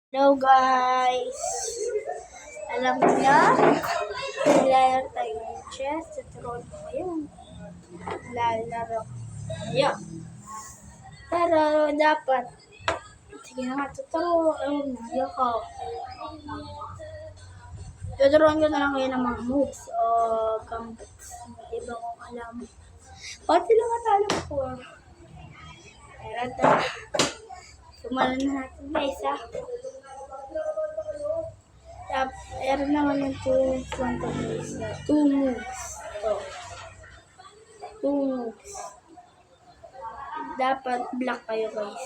Hello guys! Alam niyo, lalaro tayo ng chess. Tuturuan ko kayo. Lalaro. Ayan. Pero dapat, sige na nga, tuturuan na. Yoko. Tuturuan ko na lang kayo ng mga moves o gambits. Iba kong alam. Pati lang at alam ko. Pero ito. Sumalan na natin guys ha. Meron naman yung 2 moves. 2 moves. Ito. 2 moves. Dapat black kayo guys.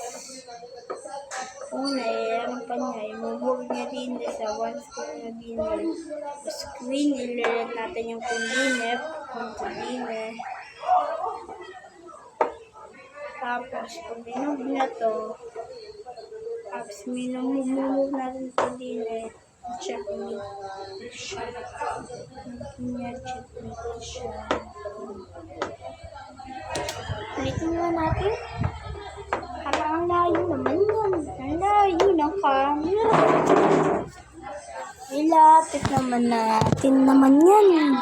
Una, ano pa niya, i-move niya din sa 1 screen na dinner. Screen, ililat natin yung kundinep. Tapos, pag minove na to, tapos minove natin sa kundinep. Checkmate siya. Checkmate siya. Ulitin nga natin. Parang ang layo naman yan. Ang layo ng camera. Ilapit naman natin naman yan.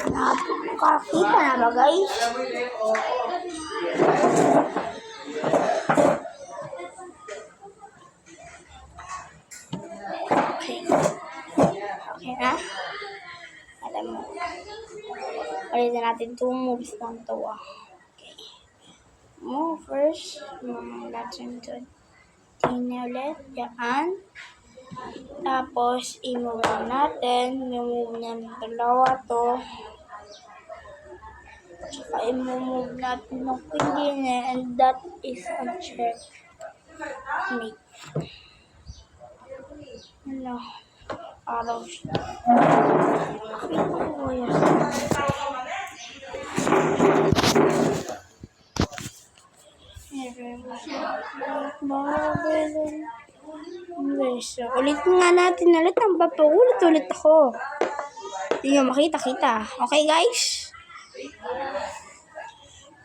Nakakita na ba guys? Okay na? Alam mo. Ulitin natin 2 moves lang to. Okay. Move first. Natin to. Tingnan ulit. Yan. Tapos, i-move natin. I-move niya ng dalawa to. Tsaka i-move natin ng queen and that is a check. Mate. Ano? Araw siya. Ulitin nga natin ulit. Ang papaulit-ulit ako. Hindi nyo makita-kita. Okay guys?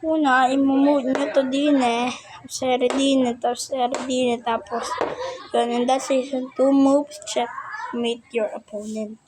Una, i-move nyo to din tapos tapos yun, and that's it. 2 moves, checkmate your opponent.